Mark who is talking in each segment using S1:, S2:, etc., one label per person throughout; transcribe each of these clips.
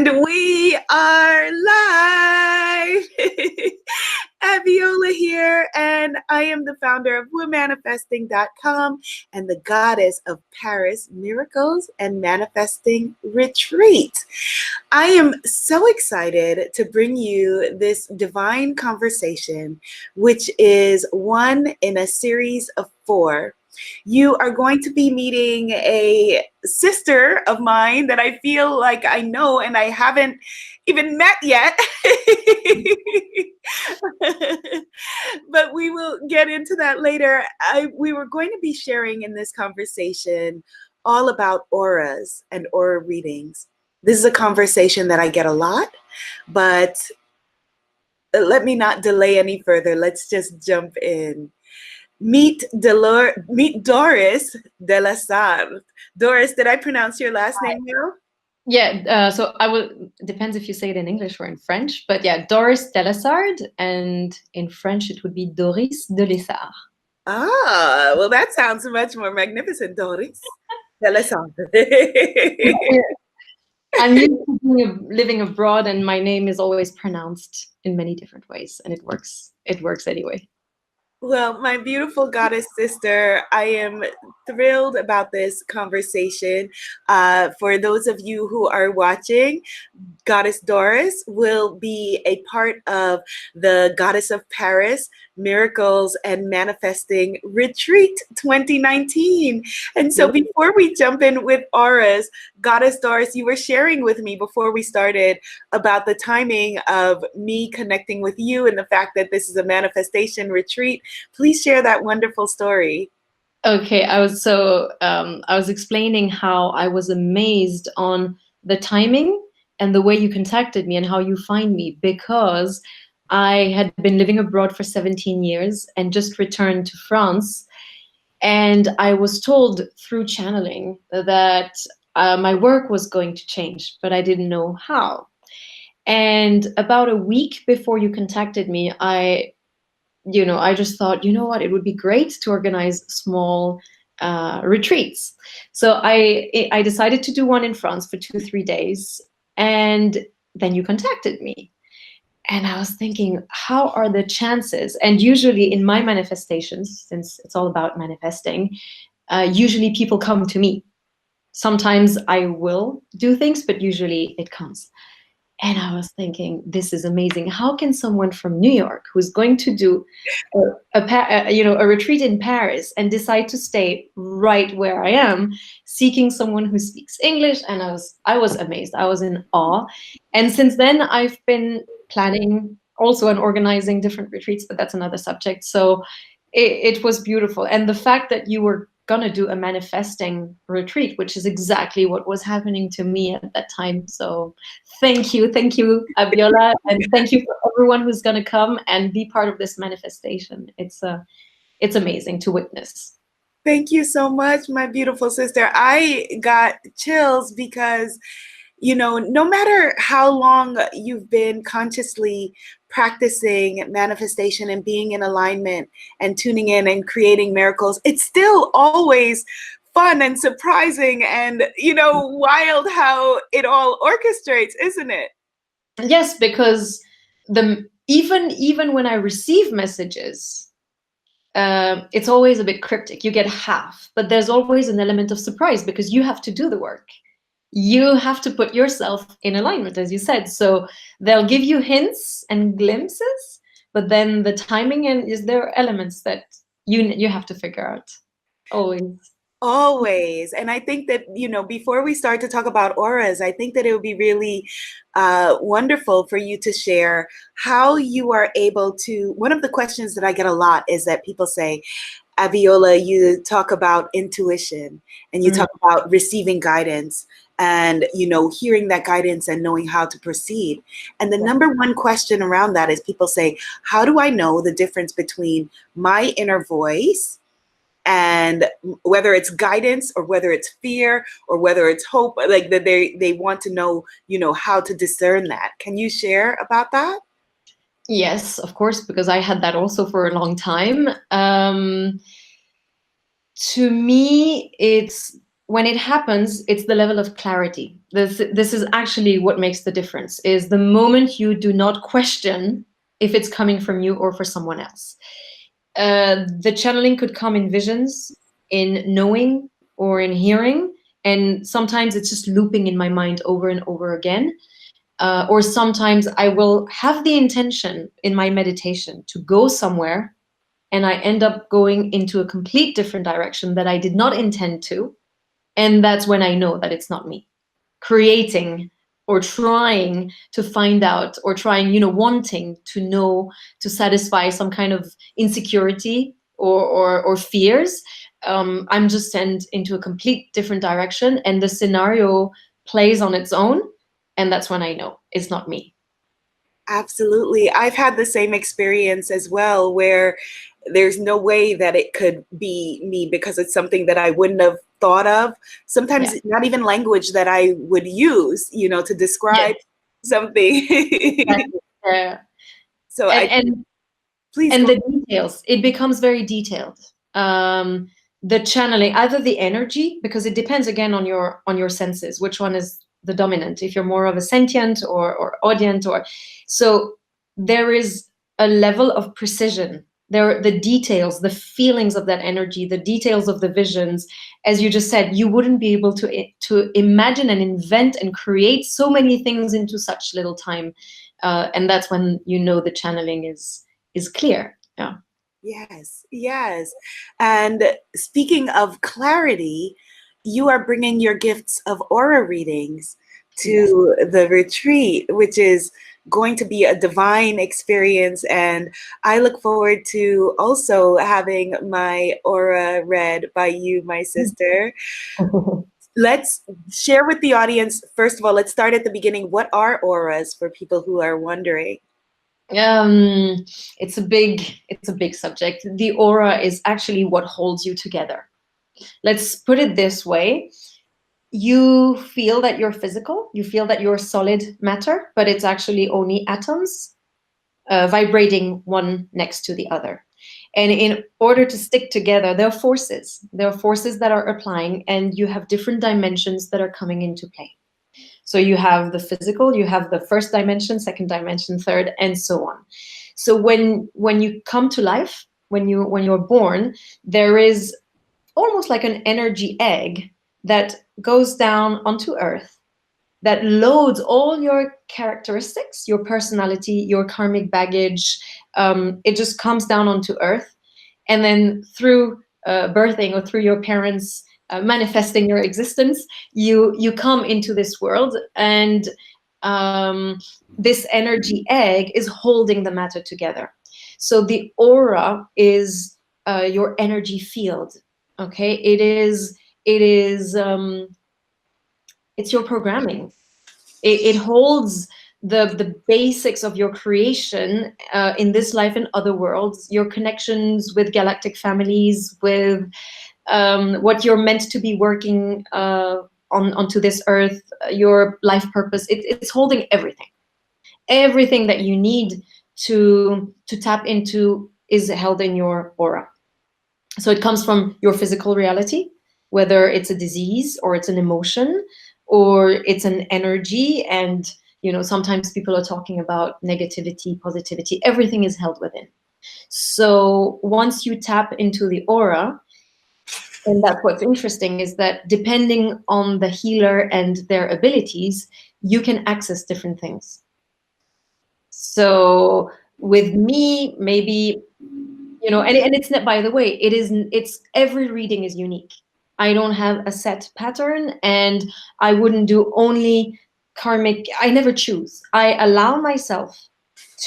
S1: And we are live. Abiola here, and I am the founder of womanifesting.com and the goddess of Paris Miracles and Manifesting Retreat. I am so excited to bring you this divine conversation, which is one in a series of 4. You are going to be meeting a sister of mine that I feel like I know and I haven't even met yet. But we will get into that later. We were going to be sharing in this conversation all about auras and aura readings. This is a conversation that I get a lot, but let me not delay any further. Let's just jump in. Meet Doris de la Sarre. Doris, did I pronounce your last name well?
S2: Yeah, so I will, depends if you say it in English or in French, but yeah, Doris de la Sarre, and in French it would be Doris de la Sarre.
S1: Ah, well, that sounds much more magnificent, Doris de la Sarre.
S2: I'm used to living abroad, and my name is always pronounced in many different ways, and it works. It works anyway.
S1: Well, my beautiful goddess sister, I am thrilled about this conversation. For those of you who are watching, Goddess Doris will be a part of the Goddess of Paris Miracles and Manifesting Retreat 2019. And so before we jump in with auras, Goddess Doris, you were sharing with me before we started about the timing of me connecting with you and the fact that this is a manifestation retreat. Please share that wonderful story.
S2: Okay, I was explaining how I was amazed on the timing and the way you contacted me and how you find me, because I had been living abroad for 17 years and just returned to France. And I was told through channeling that my work was going to change, but I didn't know how. And about a week before you contacted me, I just thought, you know what, it would be great to organize small retreats. So I decided to do one in France for 2-3 days. And then you contacted me. And I was thinking, how are the chances? And usually in my manifestations, since it's all about manifesting, usually people come to me. Sometimes I will do things, but usually it comes. And I was thinking, this is amazing. How can someone from New York who's going to do a retreat in Paris and decide to stay right where I am, seeking someone who speaks English? And I was amazed. I was in awe. And since then, I've been planning also and organizing different retreats, but that's another subject. So it was beautiful. And the fact that you were going to do a manifesting retreat, which is exactly what was happening to me at that time. So thank you, Abiola, and thank you for everyone who's going to come and be part of this manifestation. It's amazing to witness.
S1: Thank you so much, my beautiful sister. I got chills because, no matter how long you've been consciously practicing manifestation and being in alignment and tuning in and creating miracles, it's still always fun and surprising and, wild how it all orchestrates, isn't it?
S2: Yes, because even when I receive messages, it's always a bit cryptic. You get half, but there's always an element of surprise because you have to do the work. You have to put yourself in alignment, as you said. So they'll give you hints and glimpses, but then the timing is there elements that you have to figure out.
S1: Always. And I think that, before we start to talk about auras, I think that it would be really wonderful for you to share how you are able to. One of the questions that I get a lot is that people say, Abiola, you talk about intuition and you talk about receiving guidance and, hearing that guidance and knowing how to proceed. And the number one question around that is people say, how do I know the difference between my inner voice and whether it's guidance or whether it's fear or whether it's hope, like that they want to know, how to discern that. Can you share about that?
S2: Yes, of course, because I had that also for a long time. To me, it's when it happens, it's the level of clarity. This is actually what makes the difference, is the moment you do not question if it's coming from you or for someone else. The channeling could come in visions, in knowing, or in hearing. And sometimes it's just looping in my mind over and over again. Or sometimes I will have the intention in my meditation to go somewhere, and I end up going into a complete different direction that I did not intend to. And that's when I know that it's not me creating or trying to find out, or trying, wanting to know, to satisfy some kind of insecurity or fears. I'm just sent into a complete different direction, and the scenario plays on its own. And that's when I know it's not me.
S1: Absolutely. I've had the same experience as well, where there's no way that it could be me because it's something that I wouldn't have thought of. Sometimes not even language that I would use, to describe something.
S2: Yeah.
S1: So please
S2: and
S1: go.
S2: the details, it becomes very detailed. The channeling, either the energy, because it depends again on your senses, which one is the dominant, if you're more of a sentient or audient, or so there is a level of precision. There are the details, the feelings of that energy, the details of the visions. As you just said, you wouldn't be able to imagine and invent and create so many things into such little time. And that's when the channeling is clear. Yeah.
S1: Yes, yes. And speaking of clarity, you are bringing your gifts of aura readings to the retreat, which is going to be a divine experience. And I look forward to also having my aura read by you, my sister. Let's share with the audience, first of all, let's start at the beginning. What are auras for people who are wondering?
S2: It's a big subject. The aura is actually what holds you together. Let's put it this way. You feel that you're physical, you feel that you're solid matter, but it's actually only atoms vibrating one next to the other. And in order to stick together, there are forces. There are forces that are applying, and you have different dimensions that are coming into play. So you have the physical, you have the first dimension, second dimension, third, and so on. So when you come to life, when you're born, there is almost like an energy egg that goes down onto Earth, that loads all your characteristics, your personality, your karmic baggage. It just comes down onto Earth, and then through birthing or through your parents manifesting your existence, you come into this world, and this energy egg is holding the matter together. So the aura is your energy field. Okay, it's your programming. It holds the basics of your creation in this life and other worlds, your connections with galactic families, with what you're meant to be working onto this earth, your life purpose. It's holding everything that you need to tap into is held in your aura. So it comes from your physical reality, whether it's a disease or it's an emotion or it's an energy. And sometimes people are talking about negativity, positivity. Everything is held within. So once you tap into the aura, and that's what's interesting, is that depending on the healer and their abilities, you can access different things. So with me, maybe, and it's not, by the way, it's every reading is unique. I don't have a set pattern, and I wouldn't do only karmic. I never choose. I allow myself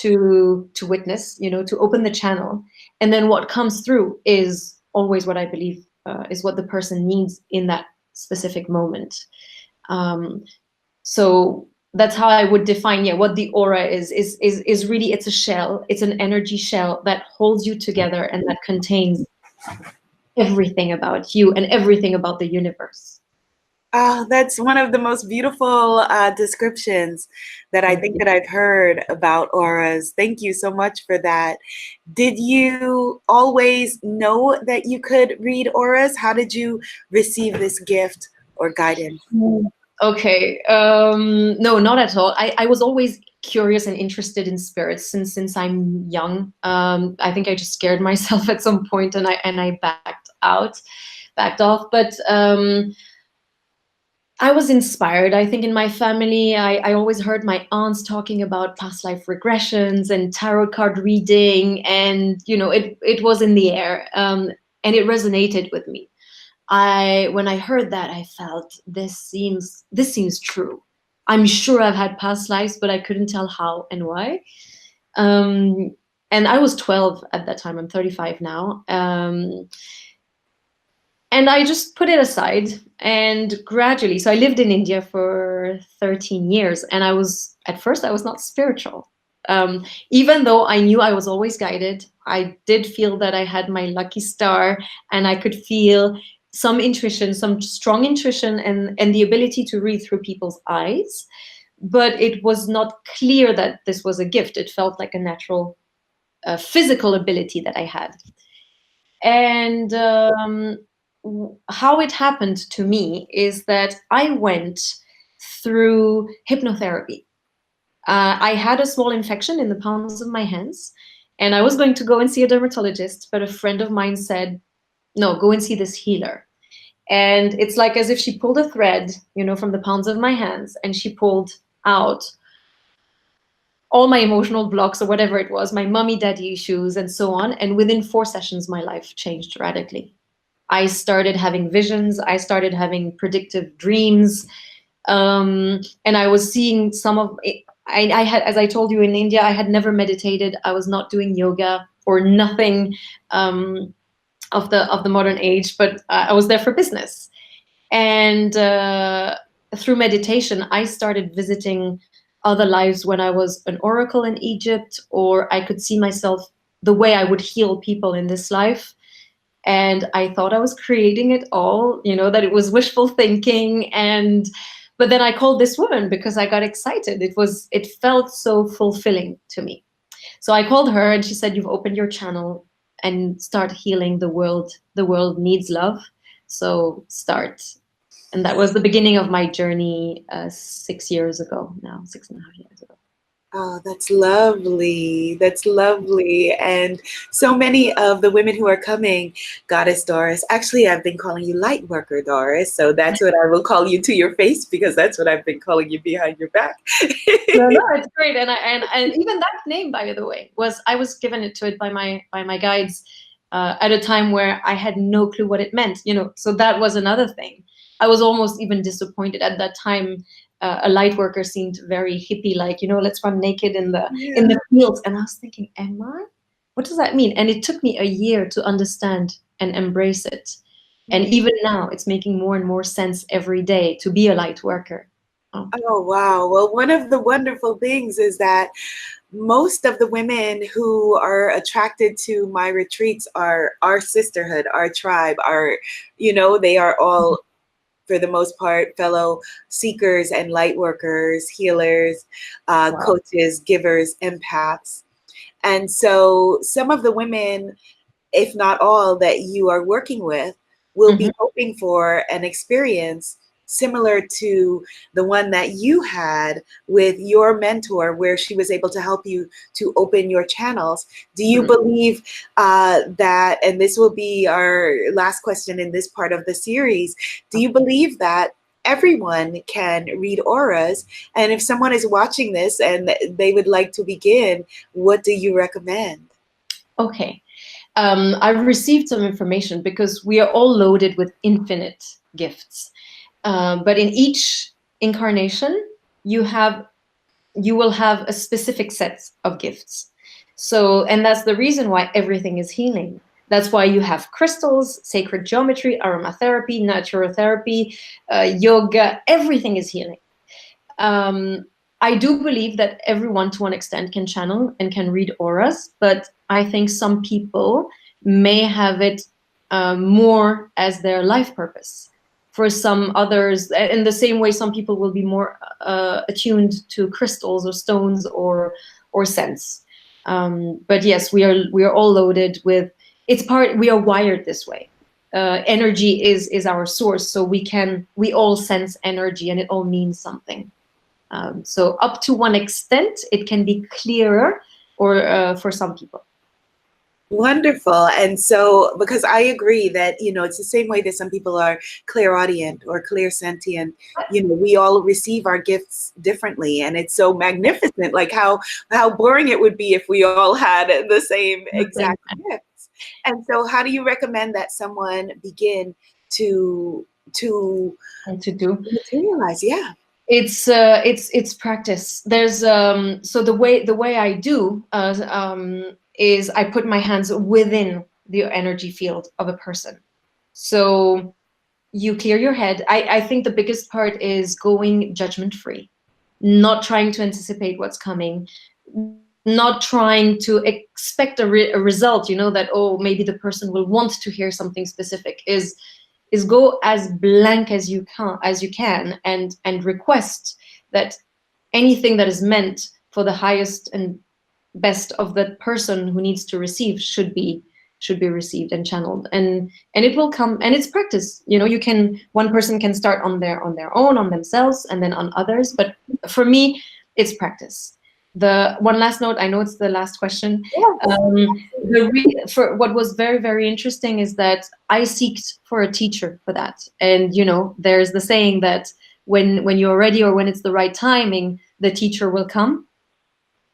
S2: to witness, to open the channel, and then what comes through is always what I believe is what the person needs in that specific moment. So that's how I would define, what the aura is really, it's a shell, it's an energy shell that holds you together and that contains everything about you and everything about the universe.
S1: That's one of the most beautiful descriptions that I think that I've heard about auras. Thank you so much for that. Did you always know that you could read auras? How did you receive this gift or guidance?
S2: Okay. No, not at all. I was always curious and interested in spirits since I'm young. I think I just scared myself at some point and I backed off. But I was inspired. I think in my family, I always heard my aunts talking about past life regressions and tarot card reading, and it was in the air, and it resonated with me. When I heard that, I felt this seems true. I'm sure I've had past lives, but I couldn't tell how and why. And I was 12 at that time. I'm 35 now. And I just put it aside, and gradually, so I lived in India for 13 years, and at first I was not spiritual. Even though I knew I was always guided, I did feel that I had my lucky star, and I could feel some intuition, some strong intuition, and the ability to read through people's eyes. But it was not clear that this was a gift. It felt like a natural physical ability that I had. And how it happened to me is that I went through hypnotherapy. I had a small infection in the palms of my hands, and I was going to go and see a dermatologist, but a friend of mine said, no, go and see this healer. And it's like as if she pulled a thread, from the palms of my hands, and she pulled out all my emotional blocks or whatever it was, my mommy daddy issues and so on. And within 4 sessions, my life changed radically. I started having visions. I started having predictive dreams. And I was seeing some of it. I had, as I told you, in India, I had never meditated. I was not doing yoga or nothing of the modern age, but I was there for business. And through meditation, I started visiting other lives when I was an oracle in Egypt, or I could see myself the way I would heal people in this life. And I thought I was creating it all, that it was wishful thinking. But then I called this woman because I got excited. It felt so fulfilling to me. So I called her, and she said, you've opened your channel and start healing the world. The world needs love. So start. And that was the beginning of my journey 6 years ago now, 6.5 years ago.
S1: Oh, that's lovely. That's lovely. And so many of the women who are coming, Goddess Doris, actually, I've been calling you Lightworker Doris. So that's what I will call you to your face, because that's what I've been calling you behind your back.
S2: No, it's great. And even that name, by the way, I was given it by my guides at a time where I had no clue what it meant, so that was another thing. I was almost even disappointed at that time. A light worker seemed very hippie, like, let's run naked in the fields. And I was thinking, am I? What does that mean? And it took me a year to understand and embrace it. And even now, it's making more and more sense every day to be a light worker.
S1: Oh, wow. Well, one of the wonderful things is that most of the women who are attracted to my retreats are our sisterhood, our tribe, they are all, for the most part, fellow seekers and light workers, healers, coaches, givers, empaths. And so some of the women, if not all, that you are working with will be hoping for an experience similar to the one that you had with your mentor, where she was able to help you to open your channels. Do you believe that, and this will be our last question in this part of the series, do you believe that everyone can read auras? And if someone is watching this and they would like to begin, what do you recommend?
S2: Okay. I've received some information because we are all loaded with infinite gifts. But in each incarnation, you will have a specific set of gifts. So, and that's the reason why everything is healing. That's why you have crystals, sacred geometry, aromatherapy, naturotherapy, yoga, everything is healing. I do believe that everyone, to one extent, can channel and can read auras, but I think some people may have it more as their life purpose. For some others, in the same way, some people will be more attuned to crystals or stones or scents. But yes, we are all loaded with. We are wired this way. energy is our source, so we all sense energy and it all means something. So up to one extent, it can be clearer, or for some people.
S1: Wonderful. And so, because I agree that, it's the same way that some people are clairaudient or clairsentient, we all receive our gifts differently. And it's so magnificent, like how boring it would be if we all had the same exact gifts. And so how do you recommend that someone begin to
S2: do
S1: materialize? Yeah.
S2: It's practice. There's so the way I do is I put my hands within the energy field of a person. So you clear your head. I think the biggest part is going judgment free, not trying to anticipate what's coming, not trying to expect a result, that, oh, maybe the person will want to hear something specific. Is go as blank as you can and request that anything that is meant for the highest and best of the person who needs to receive should be received and channeled, and it will come. And it's practice. One person can start on their own, on themselves, and then on others, but for me it's practice. The one last note, I know it's the last question. For what was very, very interesting is that I seeked for a teacher for that. And there's the saying that when you're ready, or when it's the right timing, the teacher will come.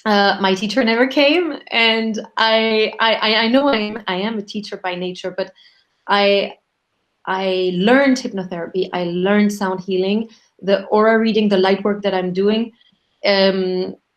S2: My teacher never came, and I know I am a teacher by nature, but I learned hypnotherapy, I learned sound healing, the aura reading, the light work that I'm doing.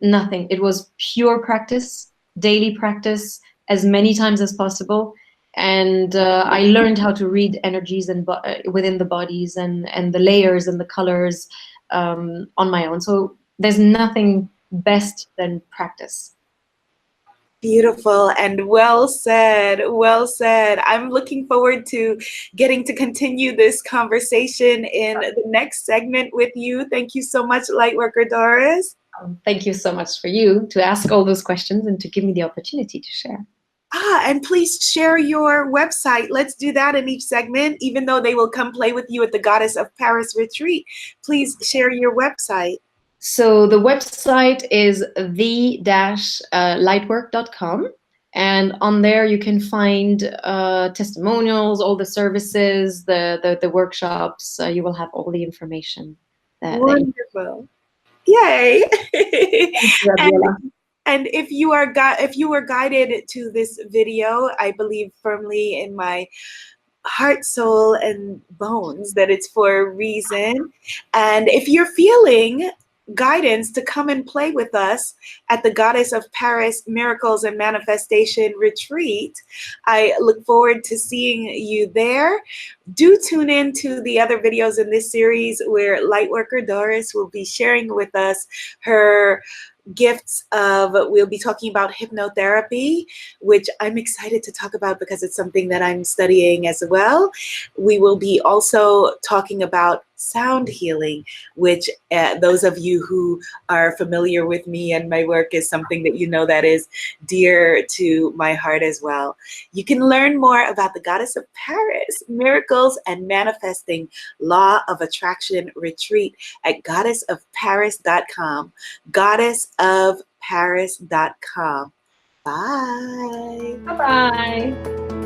S2: Nothing. It was pure practice, daily practice, as many times as possible. And I learned how to read energies and within the bodies and the layers and the colors on my own. So there's nothing best than practice.
S1: Beautiful and well said. Well said. I'm looking forward to getting to continue this conversation in the next segment with you. Thank you so much, Lightworker Doris.
S2: Thank you so much for you to ask all those questions and to give me the opportunity to share.
S1: And please share your website. Let's do that in each segment, even though they will come play with you at the Goddess of Paris retreat. Please share your website.
S2: So the website is the-lightwork.com. And on there you can find testimonials, all the services, the workshops. You will have all the information.
S1: Wonderful. Yay. And if you were guided to this video, I believe firmly in my heart, soul, and bones that it's for a reason. And if you're feeling guidance to come and play with us at the Goddess of Paris Miracles and Manifestation Retreat, I look forward to seeing you there. Do tune in to the other videos in this series where Lightworker Doris will be sharing with us her gifts of, we'll be talking about hypnotherapy, which I'm excited to talk about because it's something that I'm studying as well. We will be also talking about sound healing, which those of you who are familiar with me and my work is something that that is dear to my heart as well. You can learn more about the Goddess of Paris Miracles and Manifesting Law of Attraction Retreat at goddessofparis.com. goddessofparis.com. Bye.
S2: Bye-bye.